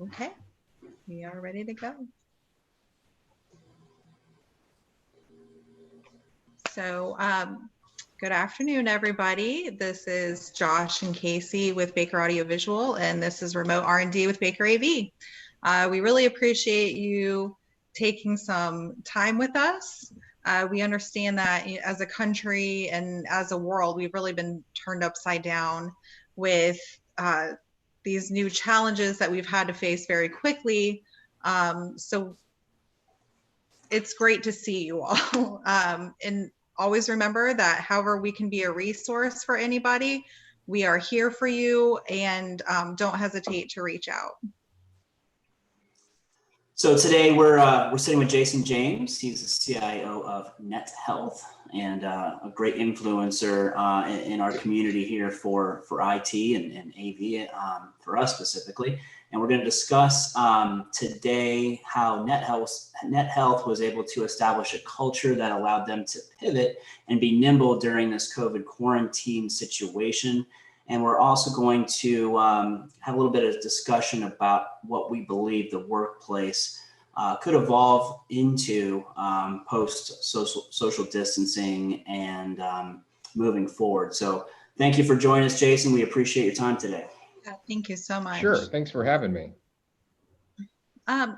Okay, we are ready to go. So, good afternoon, everybody. This is Josh and Casey with Baker Audiovisual, and this is Remote R&D with Baker AV. We really appreciate you taking some time with us. We understand that as a country and as a world, we've really been turned upside down with these new challenges that we've had to face very quickly. So it's great to see you all. And always remember that however we can be a resource for anybody, we are here for you, and don't hesitate to reach out. So today we're sitting with Jason James. He's the CIO of Net Health and a great influencer in our community here for IT and AV for us specifically. And we're going to discuss today how Net Health was able to establish a culture that allowed them to pivot and be nimble during this COVID quarantine situation. And we're also going to have a little bit of discussion about what we believe the workplace could evolve into post social distancing and moving forward. So thank you for joining us, Jason. We appreciate your time today. Thank you so much. Sure. Thanks for having me.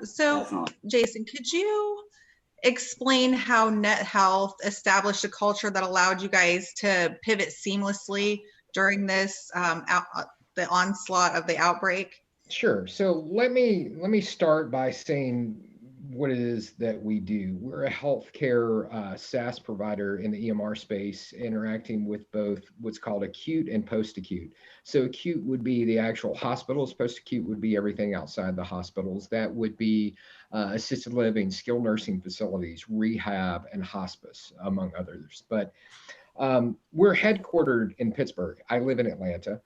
So Definitely. Jason, could you explain how Net Health established a culture that allowed you guys to pivot seamlessly during this the onslaught of the outbreak? Sure. So let me start by saying what it is that we do. We're a healthcare SaaS provider in the EMR space, interacting with both what's called acute and post-acute. So acute would be the actual hospitals. Post-acute would be everything outside the hospitals. That would be assisted living, skilled nursing facilities, rehab, and hospice, among others. But we're headquartered in Pittsburgh. I live in Atlanta.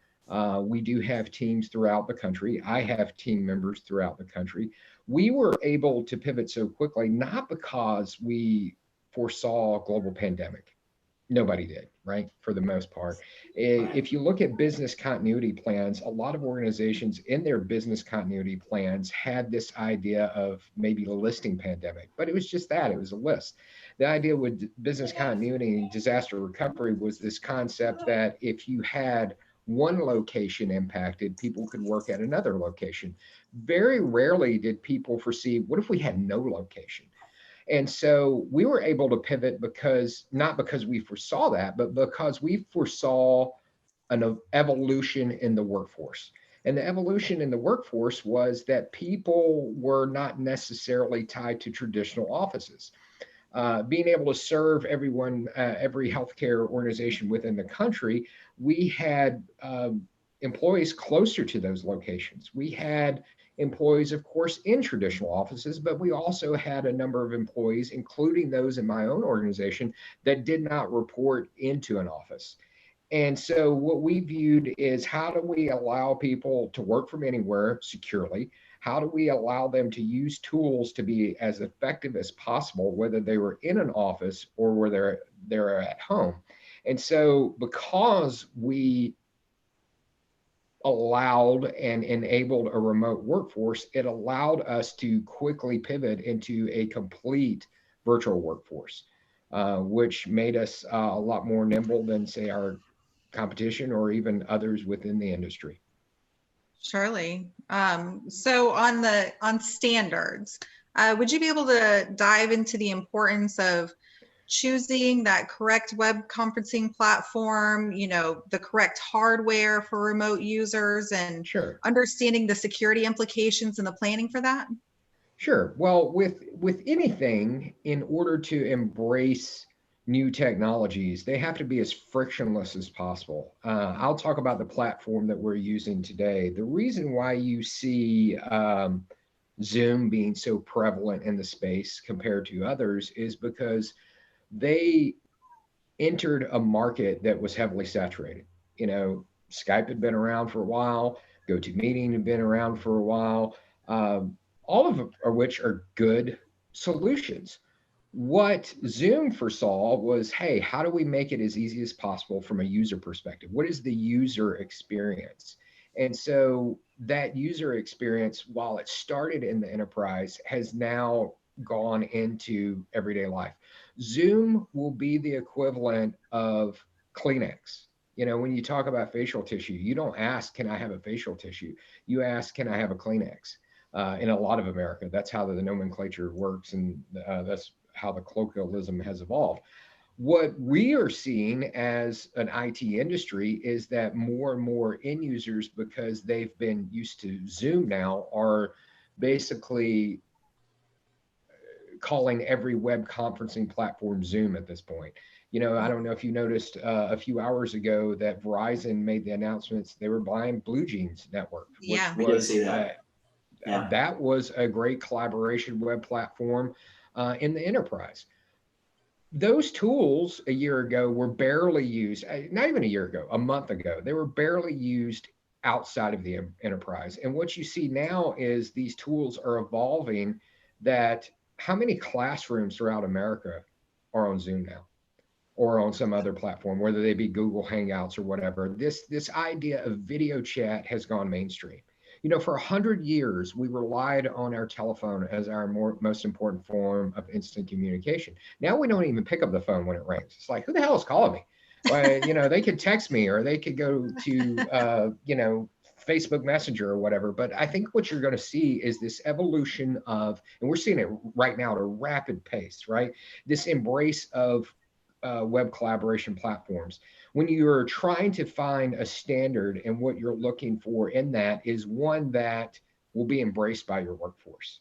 We do have teams throughout the country. I have team members throughout the country. We were able to pivot so quickly, not because we foresaw a global pandemic. Nobody did, right? For the most part. If you look at business continuity plans, a lot of organizations in their business continuity plans had this idea of maybe a listing pandemic, but it was just that, it was a list. The idea with business continuity and disaster recovery was this concept that if you had one location impacted, people could work at another location. Very rarely did people foresee, what if we had no location? And so we were able to pivot not because we foresaw that, but because we foresaw an evolution in the workforce. And the evolution in the workforce was that people were not necessarily tied to traditional offices. Being able to serve everyone, every healthcare organization within the country, we had employees closer to those locations. We had employees, of course, in traditional offices, but we also had a number of employees, including those in my own organization, that did not report into an office. And so what we viewed is, how do we allow people to work from anywhere securely? How do we allow them to use tools to be as effective as possible, whether they were in an office or whether they're at home? And so because we allowed and enabled a remote workforce, it allowed us to quickly pivot into a complete virtual workforce, which made us a lot more nimble than, say, our competition or even others within the industry. Surely. So on standards, would you be able to dive into the importance of choosing that correct web conferencing platform, the correct hardware for remote users, and Sure. understanding the security implications and the planning for that? Sure. Well, with anything, in order to embrace new technologies, they have to be as frictionless as possible. I'll talk about the platform that we're using today. The reason why you see Zoom being so prevalent in the space compared to others is because they entered a market that was heavily saturated. Skype had been around for a while, GoToMeeting had been around for a while, all of which are good solutions. What Zoom foresaw was, hey, how do we make it as easy as possible from a user perspective? What is the user experience? And so that user experience, while it started in the enterprise, has now gone into everyday life. Zoom will be the equivalent of Kleenex. When you talk about facial tissue, you don't ask, can I have a facial tissue? You ask, can I have a Kleenex? In a lot of America, that's how the nomenclature works, and that's how the colloquialism has evolved. What we are seeing as an IT industry is that more and more end users, because they've been used to Zoom now, are basically calling every web conferencing platform Zoom at this point. I don't know if you noticed a few hours ago that Verizon made the announcements they were buying BlueJeans Network, which Yeah. We did was see that. Yeah. that was a great collaboration web platform in the enterprise. Those tools a year ago were barely used, not even a year ago, a month ago, they were barely used outside of the enterprise. And what you see now is these tools are evolving. That how many classrooms throughout America are on Zoom now, or on some other platform, whether they be Google Hangouts or whatever. This idea of video chat has gone mainstream. For 100 years, we relied on our telephone as our most important form of instant communication. Now we don't even pick up the phone when it rings. It's like, who the hell is calling me? Well, they could text me, or they could go to, Facebook Messenger or whatever. But I think what you're going to see is this evolution of, and we're seeing it right now at a rapid pace, right? This embrace of web collaboration platforms. When you're trying to find a standard, and what you're looking for in that is one that will be embraced by your workforce.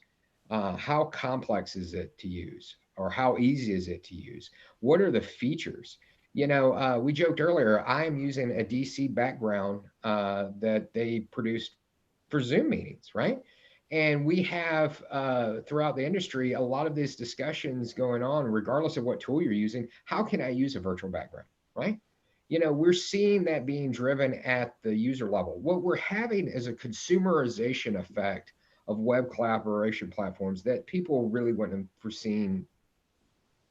How complex is it to use, or how easy is it to use? What are the features? We joked earlier, I am using a DC background that they produced for Zoom meetings, right? And we have throughout the industry a lot of these discussions going on, regardless of what tool you're using. How can I use a virtual background, right? We're seeing that being driven at the user level. What we're having is a consumerization effect of web collaboration platforms that people really wouldn't have foreseen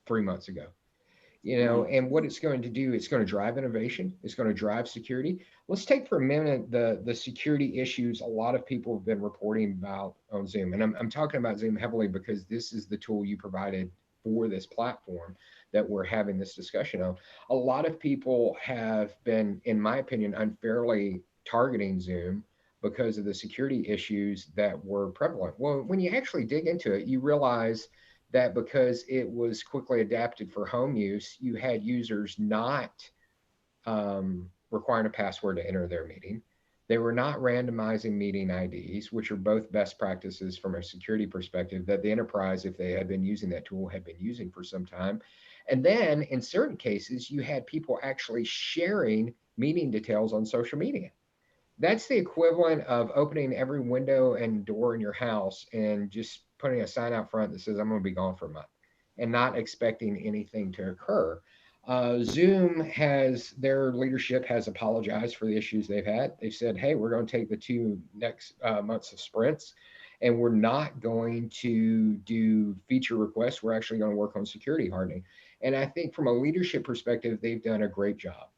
3 months ago. And what it's going to do, it's going to drive innovation, it's going to drive security. Let's take for a minute the security issues a lot of people have been reporting about on Zoom. And I'm talking about Zoom heavily because this is the tool you provided for this platform that we're having this discussion on. A lot of people have been, in my opinion, unfairly targeting Zoom because of the security issues that were prevalent. Well, when you actually dig into it, you realize that because it was quickly adapted for home use, you had users not requiring a password to enter their meeting. They were not randomizing meeting IDs, which are both best practices from a security perspective that the enterprise, if they had been using that tool, had been using for some time. And then in certain cases, you had people actually sharing meeting details on social media. That's the equivalent of opening every window and door in your house and just putting a sign out front that says, I'm going to be gone for a month, and not expecting anything to occur. Zoom their leadership has apologized for the issues they've had. They've said, hey, we're going to take the 2 next months of sprints, and we're not going to do feature requests. We're actually going to work on security hardening. And I think from a leadership perspective, they've done a great job.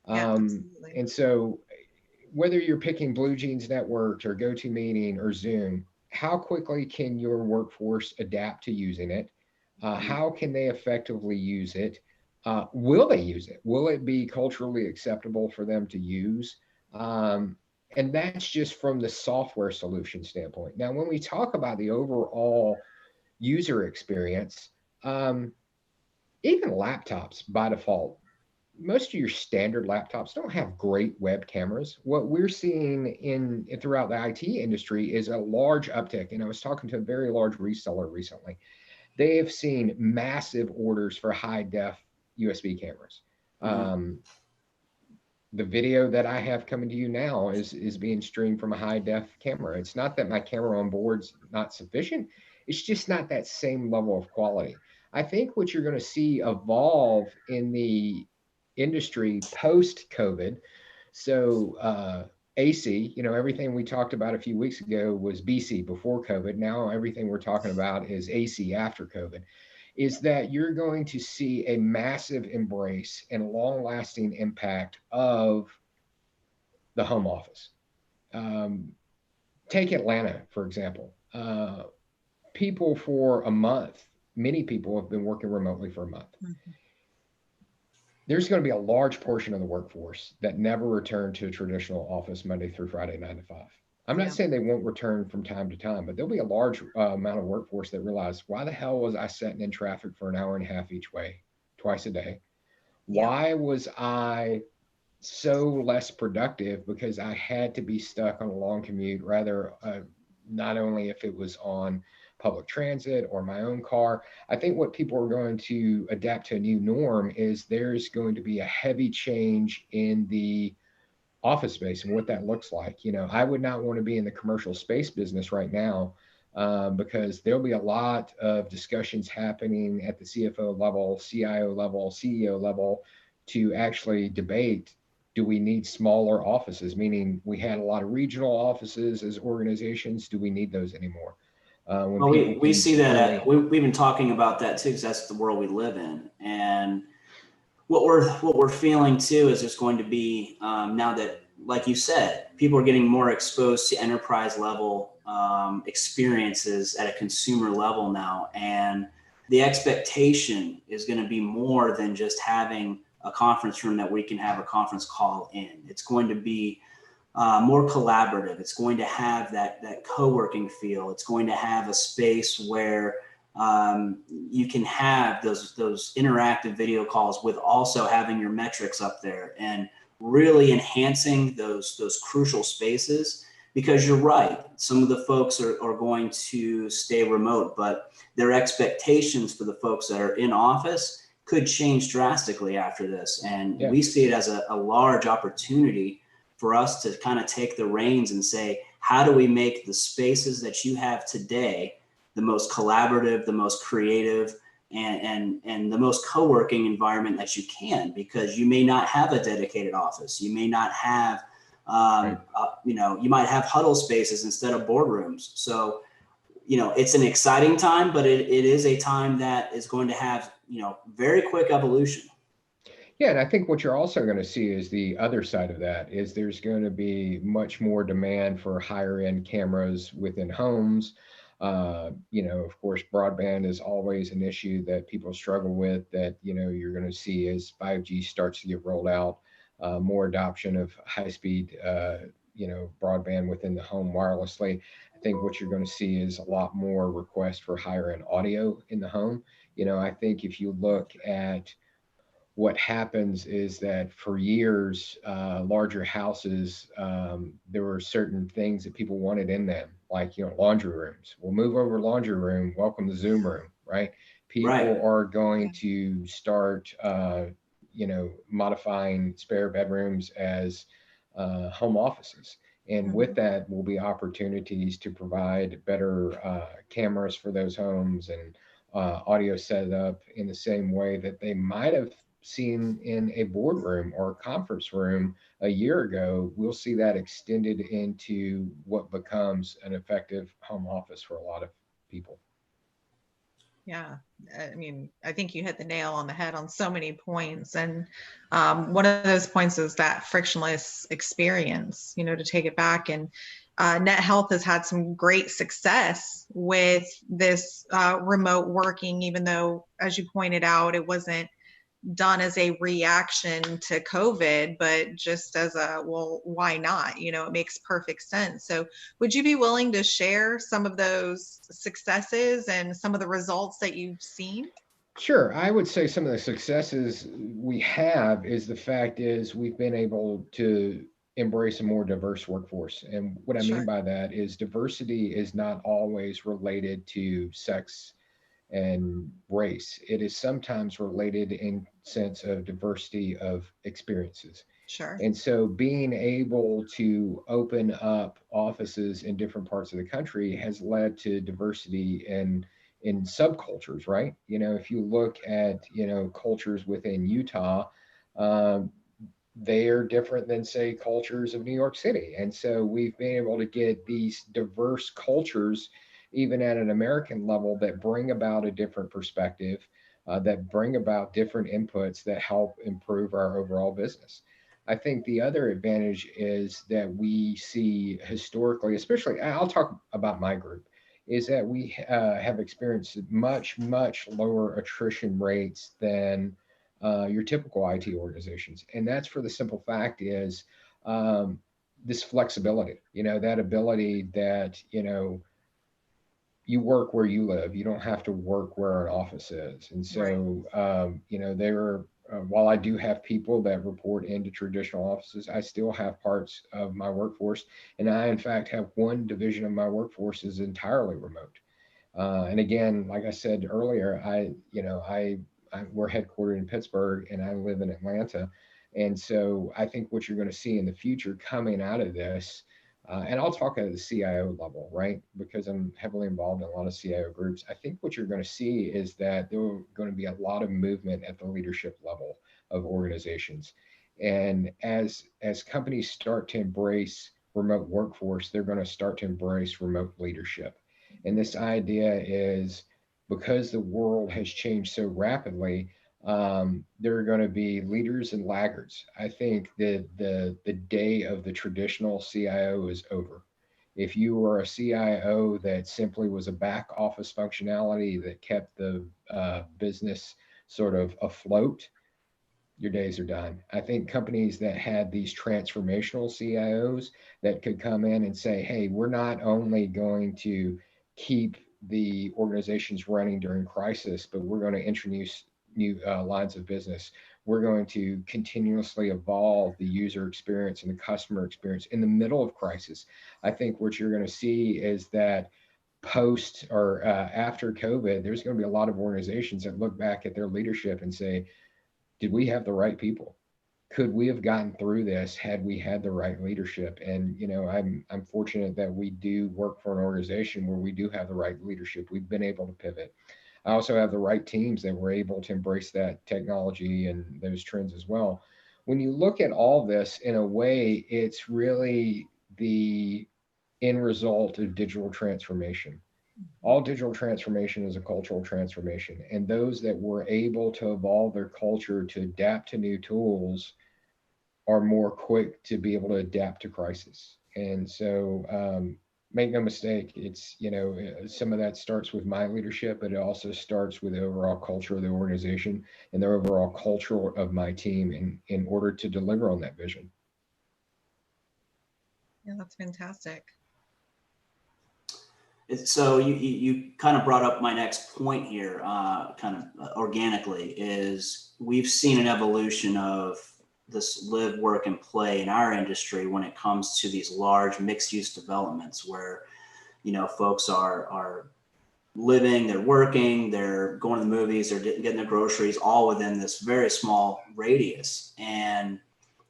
Yeah, absolutely. And so whether you're picking BlueJeans Network or GoToMeeting or Zoom, how quickly can your workforce adapt to using it? How can they effectively use it? Will they use it? Will it be culturally acceptable for them to use? And that's just from the software solution standpoint. Now, when we talk about the overall user experience, even laptops by default, most of your standard laptops don't have great web cameras. What we're seeing throughout the IT industry is a large uptick. And I was talking to a very large reseller recently. They have seen massive orders for high def USB cameras. The video that I have coming to you now is being streamed from a high def camera. It's not that my camera on board's not sufficient. It's just not that same level of quality. I think what you're going to see evolve in the industry post-COVID. So AC, everything we talked about a few weeks ago was BC before COVID. Now everything we're talking about is AC after COVID. Is that you're going to see a massive embrace and long-lasting impact of the home office. take Atlanta, for example. People for a month, many people have been working remotely for a month. Mhm. There's going to be a large portion of the workforce that never return to a traditional office Monday through Friday, 9 to 5. I'm not Yeah. saying they won't return from time to time, but there'll be a large amount of workforce that realize, why the hell was I sitting in traffic for an hour and a half each way, twice a day? Yeah. Why was I so less productive because I had to be stuck on a long commute, rather, not only if it was on public transit or my own car. I think what people are going to adapt to a new norm is there's going to be a heavy change in the office space and what that looks like. I would not want to be in the commercial space business right now, because there'll be a lot of discussions happening at the CFO level, CIO level, CEO level to actually debate, do we need smaller offices? Meaning, we had a lot of regional offices as organizations. Do we need those anymore? When Well, people we can see that only, we've been talking about that too, because that's the world we live in. And what we're feeling too is there's going to be, now that, like you said, people are getting more exposed to enterprise level experiences at a consumer level now, and the expectation is going to be more than just having a conference room that we can have a conference call in. It's going to be more collaborative. It's going to have that co-working feel. It's going to have a space where you can have those interactive video calls with also having your metrics up there and really enhancing those crucial spaces. Because you're right, some of the folks are going to stay remote, but their expectations for the folks that are in office could change drastically after this. And yeah, we see it as a large opportunity for us to kind of take the reins and say, how do we make the spaces that you have today the most collaborative, the most creative, and the most co-working environment that you can? Because you may not have a dedicated office. You may not have, right. you might have huddle spaces instead of boardrooms. So, it's an exciting time, but it is a time that is going to have, very quick evolution. Yeah, and I think what you're also going to see is the other side of that is there's going to be much more demand for higher end cameras within homes. Of course, broadband is always an issue that people struggle with, that, you're going to see as 5G starts to get rolled out, more adoption of high speed, broadband within the home wirelessly. I think what you're going to see is a lot more request for higher end audio in the home. I think if you look at what happens is that for years, larger houses, there were certain things that people wanted in them, like, laundry rooms. We'll move over laundry room, welcome the Zoom room, right? Right. People are going to start, modifying spare bedrooms as home offices. And with Mhm. that will be opportunities to provide better cameras for those homes and audio setup in the same way that they might have seen in a boardroom or a conference room a year ago. We'll see that extended into what becomes an effective home office for a lot of people. Yeah, I mean, I think you hit the nail on the head on so many points. And one of those points is that frictionless experience, to take it back. And Net Health has had some great success with this remote working, even though, as you pointed out, it wasn't done as a reaction to COVID, but just as well, why not? It makes perfect sense. So would you be willing to share some of those successes and some of the results that you've seen? Sure. I would say some of the successes we have is the fact is we've been able to embrace a more diverse workforce. And what I mean Sure. by that is diversity is not always related to sex and race. It is sometimes related in sense of diversity of experiences. Sure. And so being able to open up offices in different parts of the country has led to diversity in subcultures, right? If you look at, cultures within Utah, um, they are different than, say, cultures of New York City. And so we've been able to get these diverse cultures, even at an American level, that bring about a different perspective, that bring about different inputs that help improve our overall business. I think the other advantage is that we see historically, especially, I'll talk about my group, is that we have experienced much lower attrition rates than your typical IT organizations. And that's for the simple fact is um, this flexibility, that ability that, you work where you live. You don't have to work where an office is. And Right. so, while I do have people that report into traditional offices, I still have parts of my workforce. And I, in fact, have one division of my workforce is entirely remote. And again, like I said earlier, we're headquartered in Pittsburgh and I live in Atlanta. And so I think what you're going to see in the future coming out of this, and I'll talk at the CIO level, right? Because I'm heavily involved in a lot of CIO groups. I think what you're going to see is that there are going to be a lot of movement at the leadership level of organizations. And as companies start to embrace remote workforce, they're going to start to embrace remote leadership. And this idea is because the world has changed so rapidly, there are going to be leaders and laggards. I think that the day of the traditional CIO is over. If you were a CIO that simply was a back office functionality that kept the business sort of afloat, your days are done. I think companies that had these transformational CIOs that could come in and say, hey, we're not only going to keep the organizations running during crisis, but we're going to introduce new lines of business. We're going to continuously evolve the user experience and the customer experience in the middle of crisis. I think what you're going to see is that post or after COVID, there's going to be a lot of organizations that look back at their leadership and say, did we have the right people? Could we have gotten through this had we had the right leadership? And I'm fortunate that we do work for an organization where we do have the right leadership. We've been able to pivot. I also have the right teams that were able to embrace that technology and those trends as well. When you look at all this in a way, it's really the end result of digital transformation. All digital transformation is a cultural transformation. And those that were able to evolve their culture to adapt to new tools are more quick to be able to adapt to crisis. And so, make no mistake, it's, some of that starts with my leadership, but it also starts with the overall culture of the organization and the overall culture of my team in order to deliver on that vision. Yeah, that's fantastic. So you kind of brought up my next point here, kind of organically, is we've seen an evolution of this live, work, and play in our industry when it comes to these large mixed-use developments where, folks are living, they're working, they're going to the movies, they're getting their groceries, all within this very small radius. And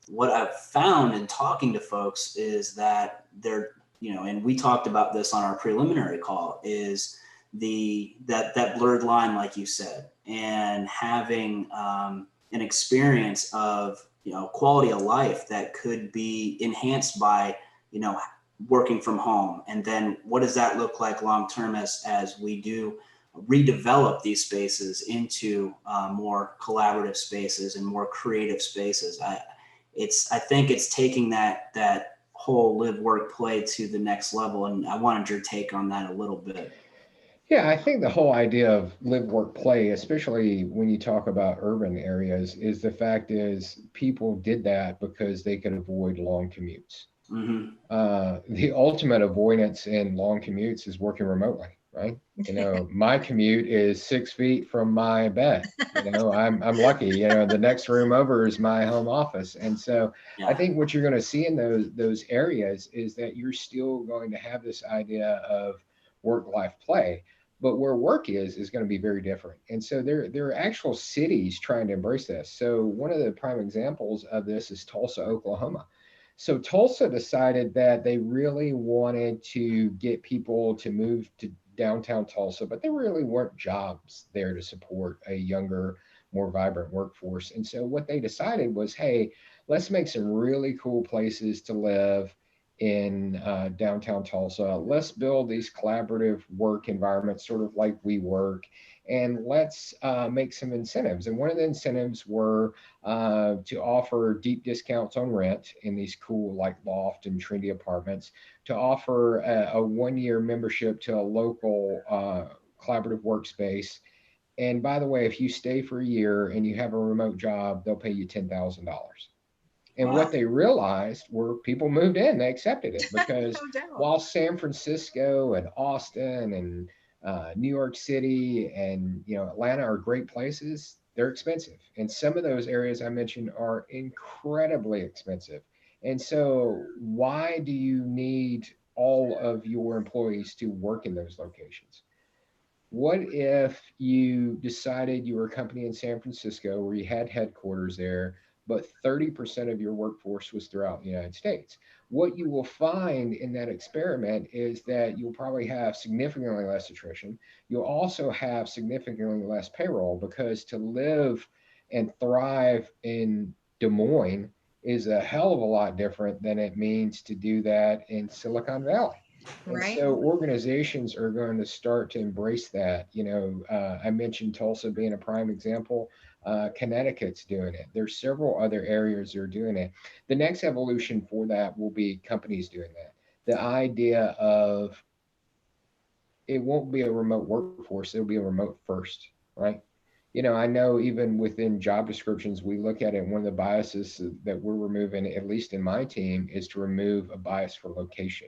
what I've found in talking to folks is that they're, and we talked about this on our preliminary call, is that blurred line, like you said, and having an experience of quality of life that could be enhanced by working from home. And then what does that look like long term as we do redevelop these spaces into more collaborative spaces and more creative spaces? I think it's taking that whole live, work, play to the next level. And I wanted your take on that a little bit. Yeah, I think the whole idea of live, work, play, especially when you talk about urban areas, is the fact is people did that because they could avoid long commutes. Mm-hmm. The ultimate avoidance in long commutes is working remotely, right? My commute is 6 feet from my bed. I'm lucky. The next room over is my home office, and so I think what you're going to see in those areas is that you're still going to have this idea of work-life play, but where work is going to be very different. And so there are actual cities trying to embrace this. So one of the prime examples of this is Tulsa, Oklahoma. So Tulsa decided that they really wanted to get people to move to downtown Tulsa, but there really weren't jobs there to support a younger, more vibrant workforce. And so what they decided was, hey, let's make some really cool places to live in downtown Tulsa. Let's build these collaborative work environments, sort of like WeWork, and let's make some incentives. And one of the incentives were to offer deep discounts on rent in these cool, like loft and trendy apartments, to offer a 1 year membership to a local collaborative workspace. And by the way, if you stay for a year and you have a remote job, they'll pay you $10,000. And Wow. what they realized were people moved in, they accepted it because No doubt. while San Francisco and Austin and New York City and Atlanta are great places, they're expensive. And some of those areas I mentioned are incredibly expensive. And so why do you need all of your employees to work in those locations? What if you decided you were a company in San Francisco where you had headquarters there, but 30% of your workforce was throughout the United States? What you will find in that experiment is that you'll probably have significantly less attrition. You'll also have significantly less payroll because to live and thrive in Des Moines is a hell of a lot different than it means to do that in Silicon Valley. And Right. so organizations are going to start to embrace that. I mentioned Tulsa being a prime example. Connecticut's doing it. There's several other areas that are doing it. The next evolution for that will be companies doing that. The idea of it won't be a remote workforce, it'll be a remote first, right? I know even within job descriptions, we look at it. One of the biases that we're removing, at least in my team, is to remove a bias for location.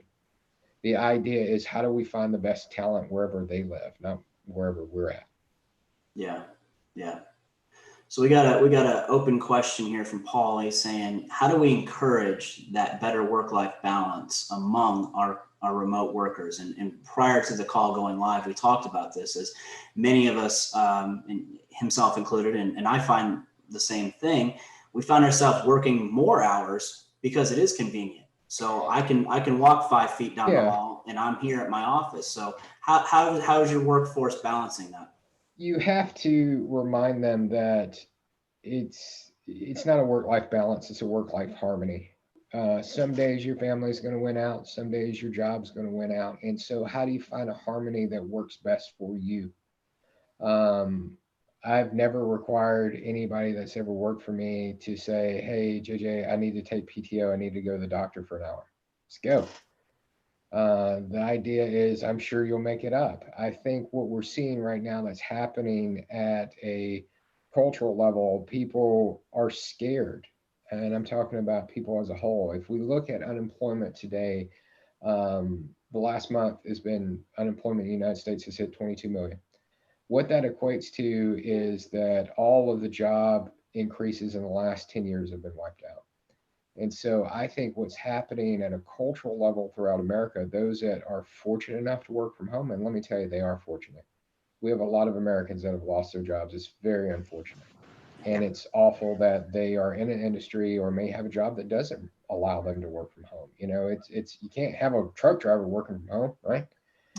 The idea is how do we find the best talent wherever they live, not wherever we're at. Yeah. Yeah. So we got an open question here from Paul. He's saying, how do we encourage that better work-life balance among our remote workers? And prior to the call going live, we talked about this, as many of us, and himself included, and I find the same thing. We find ourselves working more hours because it is convenient. So I can walk 5 feet down the Yeah, hall and I'm here at my office. So how is your workforce balancing that? you have to remind them that it's not a work-life balance, it's a work-life harmony. Some days your family's going to win out, some days your job's going to win out. And so how do you find a harmony that works best for you? Um, I've never required anybody that's ever worked for me to say, hey, JJ, I need to take PTO. I need to go to the doctor for an hour. Let's go. The idea is, I'm sure you'll make it up. I think what we're seeing right now that's happening at a cultural level, people are scared. And I'm talking about people as a whole. If we look at unemployment today, the last month has been unemployment in the United States has hit 22 million. What that equates to is that all of the job increases in the last 10 years have been wiped out. And so I think what's happening at a cultural level throughout America, those that are fortunate enough to work from home, and let me tell you, they are fortunate. We have a lot of Americans that have lost their jobs. It's very unfortunate. And Yeah. it's awful that they are in an industry or may have a job that doesn't allow them to work from home. It's you can't have a truck driver working from home, right?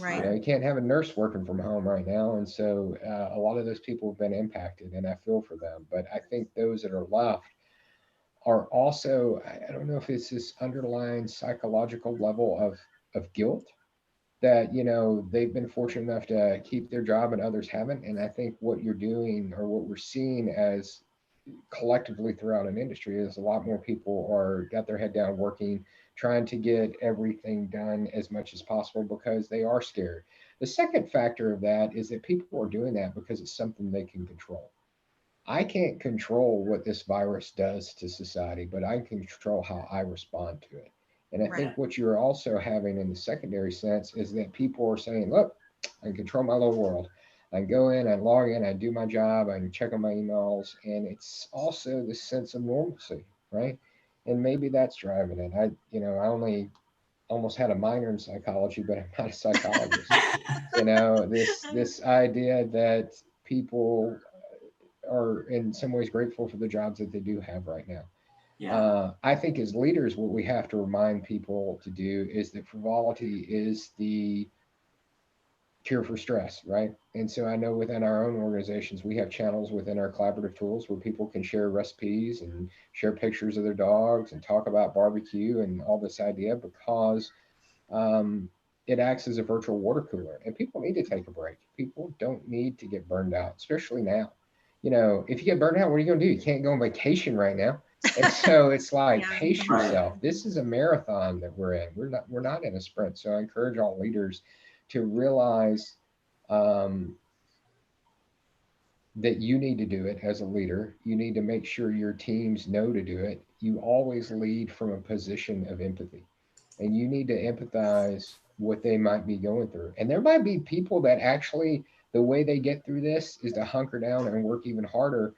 Right. You can't have a nurse working from home right now. And so a lot of those people have been impacted, and I feel for them. But I think those that are left are also, I don't know if it's this underlying psychological level of guilt that, they've been fortunate enough to keep their job and others haven't. And I think what you're doing or what we're seeing as collectively throughout an industry is a lot more people are got their head down working, trying to get everything done as much as possible because they are scared. The second factor of that is that people are doing that because it's something they can control. I can't control what this virus does to society, but I can control how I respond to it. And I Right. think what you're also having in the secondary sense is that people are saying, look, I can control my little world. I go in, I log in, I do my job, I can check on my emails. And it's also this sense of normalcy, right? And maybe that's driving it. I only almost had a minor in psychology, but I'm not a psychologist. This idea that people are in some ways grateful for the jobs that they do have right now. Yeah. I think as leaders, what we have to remind people to do is that frivolity is the cure for stress, right? And so I know within our own organizations, we have channels within our collaborative tools where people can share recipes and share pictures of their dogs and talk about barbecue and all this idea because um, it acts as a virtual water cooler. And people need to take a break. People don't need to get burned out, especially now. You know, if you get burned out, what are you going to do? You can't go on vacation right now. And so it's like, Yeah. pace Right. yourself. This is a marathon that we're in. We're not in a sprint. So I encourage all leaders to realize um, that you need to do it as a leader. You need to make sure your teams know to do it. You always lead from a position of empathy, and you need to empathize what they might be going through. And there might be people that actually, the way they get through this is to hunker down and work even harder,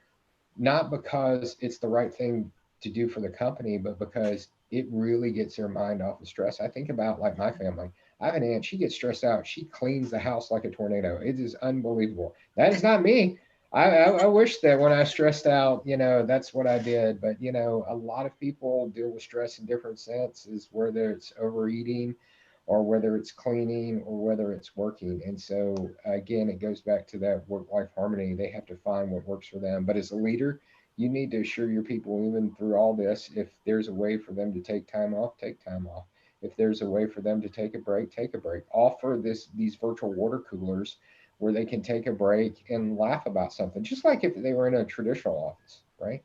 not because it's the right thing to do for the company, but because it really gets their mind off of stress. I think about like my family. I have an aunt, she gets stressed out. She cleans the house like a tornado. It is unbelievable. That is not me. I wish that when I stressed out, you know, that's what I did. But, you know, a lot of people deal with stress in different senses, whether it's overeating or whether it's cleaning or whether it's working. And so, again, it goes back to that work life harmony. They have to find what works for them. But as a leader, you need to assure your people, even through all this, if there's a way for them to take time off, take time off. If there's a way for them to take a break, take a break. Offer these virtual water coolers where they can take a break and laugh about something, just like if they were in a traditional office, right?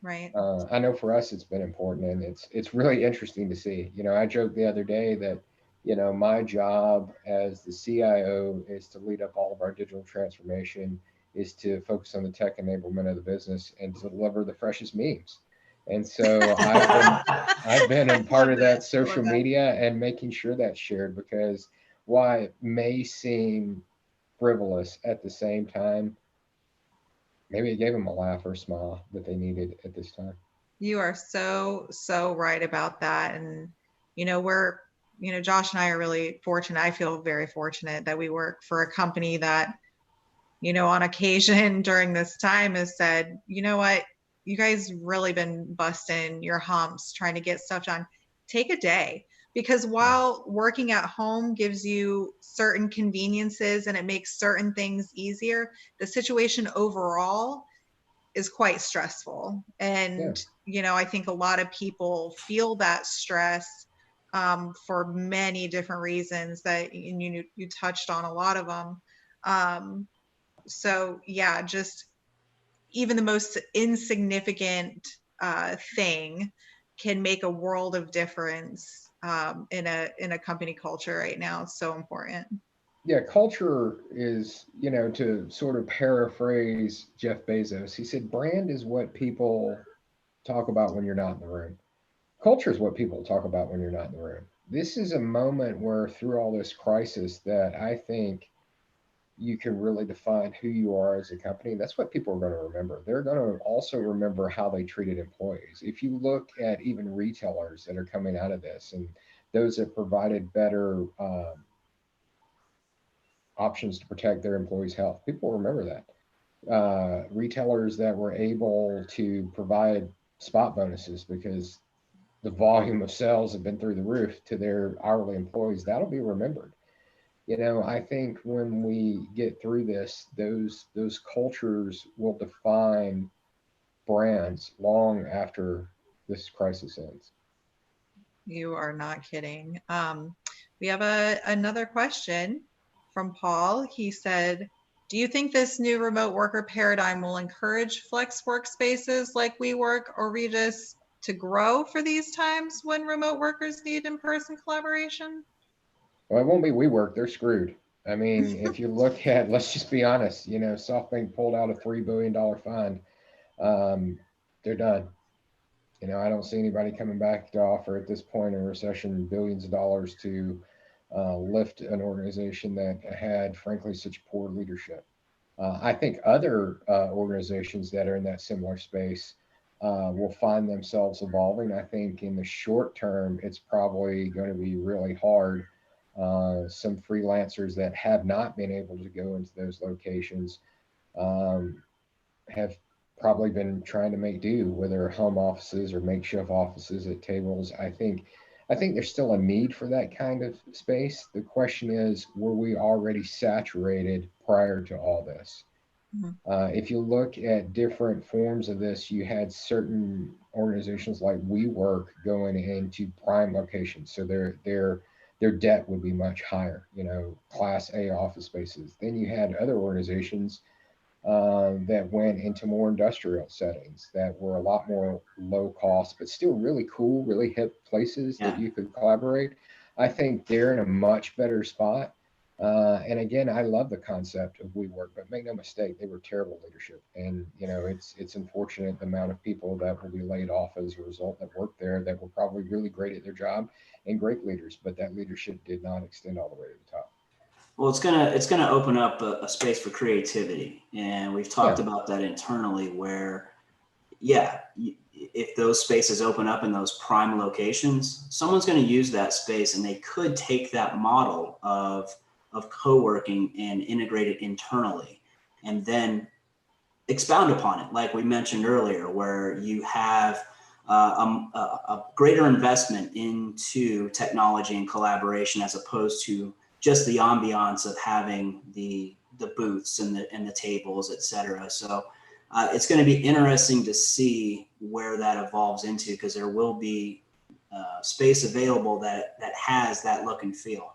Right. I know for us it's been important, and it's really interesting to see. You know, I joked the other day that, you know, my job as the CIO is to lead up all of our digital transformation, is to focus on the tech enablement of the business and to deliver the freshest memes. And so I've been I in part love of that. that I love social that. media and making sure that's shared, because while it may seem frivolous, at the same time, maybe it gave them a laugh or a smile that they needed at this time. You are so, so right about that. And, we're, Josh and I are really fortunate. I feel very fortunate that we work for a company that, on occasion during this time has said, you know what, you guys really been busting your humps trying to get stuff done. Take a day. Because Yeah. while working at home gives you certain conveniences and it makes certain things easier, the situation overall is quite stressful. Yeah. And, I think a lot of people feel that stress for many different reasons that and you touched on a lot of them. Um, so yeah, just even the most insignificant thing can make a world of difference in a company culture right now. It's so important. Yeah, culture is, to sort of paraphrase Jeff Bezos, he said, brand is what people talk about when you're not in the room. Culture is what people talk about when you're not in the room. This is a moment where, through all this crisis, that I think you can really define who you are as a company. That's what people are going to remember. They're going to also remember how they treated employees. If you look at even retailers that are coming out of this and those that provided better options to protect their employees' health, people remember that. Retailers that were able to provide spot bonuses because the volume of sales have been through the roof to their hourly employees, that'll be remembered. I think when we get through this, those cultures will define brands long after this crisis ends. You are not kidding. We have another question from Paul. He said, do you think this new remote worker paradigm will encourage flex workspaces like WeWork or Regis to grow for these times when remote workers need in-person collaboration? Well, it won't be WeWork; they're screwed. I mean, if you look at, let's just be honest. SoftBank pulled out a $3 billion fund. Um, they're done. I don't see anybody coming back to offer at this point in a recession billions of dollars to lift an organization that had, frankly, such poor leadership. I think other organizations that are in that similar space will find themselves evolving. I think in the short term, it's probably going to be really hard. Some freelancers that have not been able to go into those locations um, have probably been trying to make do with their home offices or makeshift offices at tables. I think I think there's still a need for that kind of space. The question is, were we already saturated prior to all this? Mhm. If you look at different forms of this, you had certain organizations like WeWork going into prime locations, so their debt would be much higher, Class A office spaces. Then you had other organizations that went into more industrial settings that were a lot more low cost, but still really cool, really hip places that Yeah. you could collaborate. I think they're in a much better spot. And again, I love the concept of WeWork, but make no mistake, they were terrible leadership. And it's unfortunate the amount of people that will be laid off as a result that work there that were probably really great at their job and great leaders, but that leadership did not extend all the way to the top. Well, it's gonna open up a space for creativity, and we've talked Yeah. about that internally. Where, yeah, if those spaces open up in those prime locations, someone's going to use that space, and they could take that model of co-working and integrate it internally, and then expound upon it, like we mentioned earlier, where you have a greater investment into technology and collaboration as opposed to just the ambiance of having the booths and the tables, et cetera. So it's going to be interesting to see where that evolves into, because there will be space available that has that look and feel.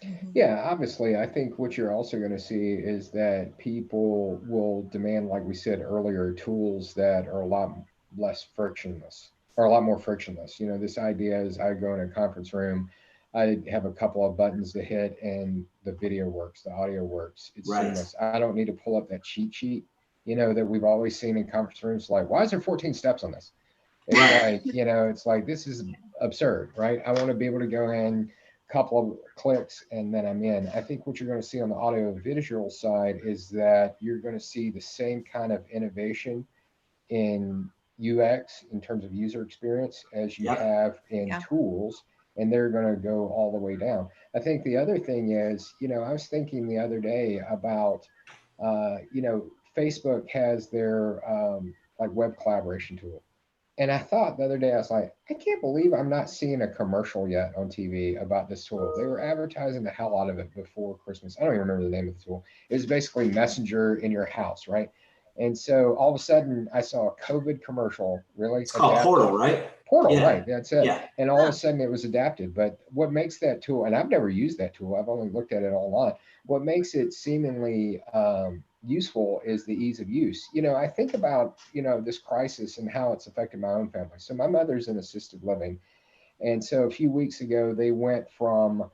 Mhm. Yeah, obviously, I think what you're also going to see is that people will demand, like we said earlier, tools that are a lot less frictionless or a lot more frictionless. This idea is I go in a conference room, I have a couple of buttons to hit, and the video works, the audio works. It's Right. seamless. I don't need to pull up that cheat sheet, that we've always seen in conference rooms. Like, why is there 14 steps on this? It's Right. like, it's like, this is absurd, right? I want to be able to go in, couple of clicks, and then I'm in. I think what you're going to see on the audio visual side is that you're going to see the same kind of innovation in UX in terms of user experience as you Yep. have in Yeah. tools, and they're going to go all the way down. I think the other thing is, I was thinking the other day about, Facebook has their like web collaboration tool. And I thought the other day, I was like, I can't believe I'm not seeing a commercial yet on TV about this tool. They were advertising the hell out of it before Christmas. I don't even remember the name of the tool. It was basically Messenger in your house, right? And so all of a sudden, I saw a COVID commercial really It's called adapted. Portal, right? Portal, Yeah. right? That's it. Yeah. And all of a sudden, it was adapted. But what makes that tool, and I've never used that tool, I've only looked at it online. What makes it seemingly useful is the ease of use. I think about, this crisis and how it's affected my own family. So my mother's in assisted living. And so a few weeks ago, they went from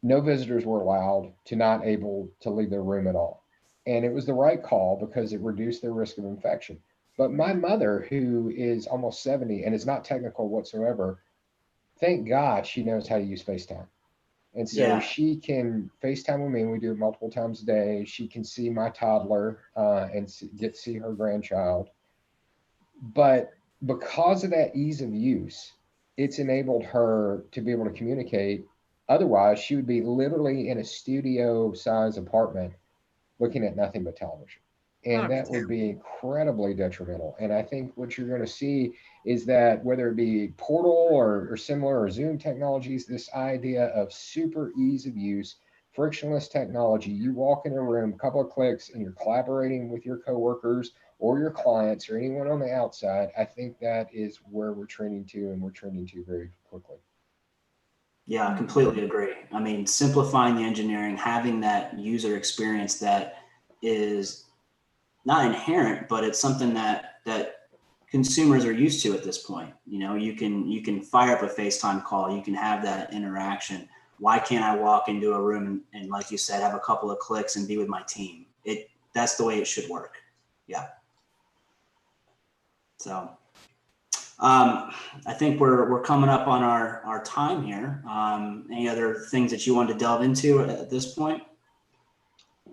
no visitors were allowed to not able to leave their room at all. And it was the right call because it reduced their risk of infection. But my mother, who is almost 70 and is not technical whatsoever, thank God she knows how to use FaceTime. And so Yeah. she can FaceTime with me, and we do it multiple times a day. She can see my toddler and get to see her grandchild. But because of that ease of use, it's enabled her to be able to communicate. Otherwise, she would be literally in a studio size apartment looking at nothing but television. And That'd be that would be terrible. incredibly detrimental. And I think what you're going to see is that whether it be Portal or similar or Zoom technologies, this idea of super ease of use, frictionless technology, you walk in a room, a couple of clicks, and you're collaborating with your coworkers or your clients or anyone on the outside. I think that is where we're trending to, and we're trending to very quickly. Yeah, I completely agree. I mean, simplifying the engineering, having that user experience that is not inherent, but it's something that consumers are used to at this point. You can fire up a FaceTime call, you can have that interaction. Why can't I walk into a room and like you said, have a couple of clicks and be with my team? That's the way it should work. Yeah. So I think we're coming up on our time here. Any other things that you want to delve into at this point?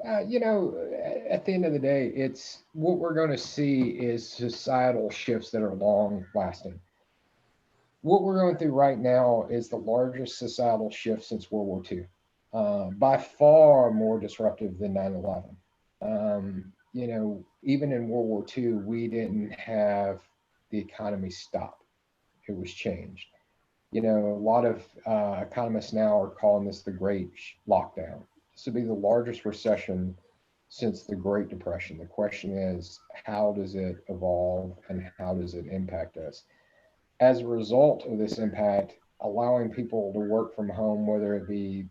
At the end of the day, it's what we're going to see is societal shifts that are long lasting. What we're going through right now is the largest societal shift since World War II, by far more disruptive than 9/11. Even in World War II, we didn't have the economy stop, it was changed. You know, a lot of economists now are calling this the Great Lockdown. This will be the largest recession since the Great Depression. The question is, how does it evolve and how does it impact us? As a result of this impact, allowing people to work from home, whether it be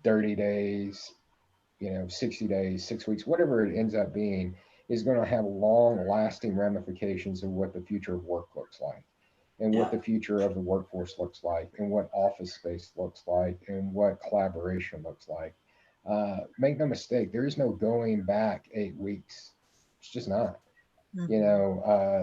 30 days, 60 days, 6 weeks, whatever it ends up being, is going to have long lasting ramifications of what the future of work looks like and what Yeah. the future of the workforce looks like and what office space looks like and what collaboration looks like. Make no mistake, there is no going back 8 weeks. It's just not.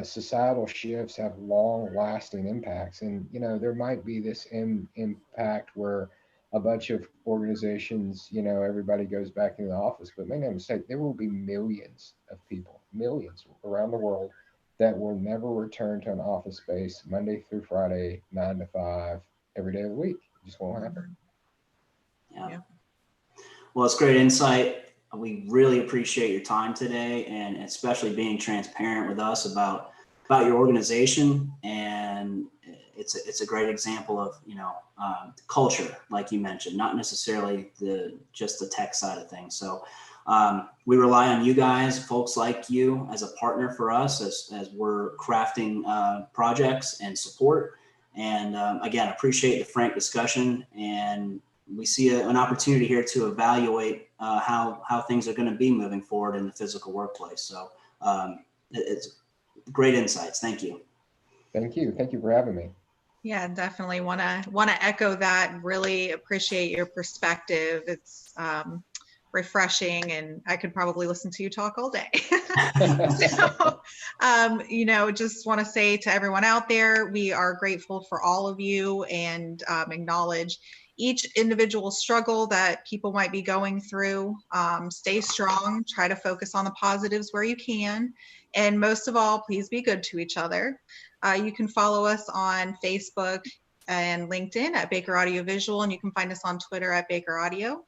Societal shifts have long lasting impacts. And, there might be this impact where a bunch of organizations, everybody goes back into the office, but make no mistake, there will be millions of people, millions around the world that will never return to an office space Monday through Friday, 9 to 5, every day of the week. It just won't happen. Yeah. Well, it's great insight. We really appreciate your time today, and especially being transparent with us about your organization. And it's a great example of culture, like you mentioned, not necessarily just the tech side of things. So we rely on you guys, folks like you, as a partner for us as we're crafting projects and support. And again, appreciate the frank discussion, and we see an opportunity here to evaluate how things are going to be moving forward in the physical workplace. So it's great insights. Thank you. Thank you. Thank you for having me. Yeah, definitely want to echo that. Really appreciate your perspective. It's refreshing, and I could probably listen to you talk all day. So, just want to say to everyone out there, we are grateful for all of you, and acknowledge each individual struggle that people might be going through. Stay strong, try to focus on the positives where you can. And most of all, please be good to each other. You can follow us on Facebook and LinkedIn at Baker Audio Visual, and you can find us on Twitter at Baker Audio.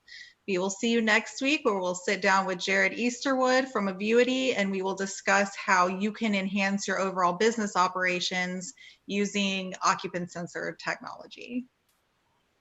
We will see you next week, where we'll sit down with Jared Easterwood from Avuity, and we will discuss how you can enhance your overall business operations using occupant sensor technology.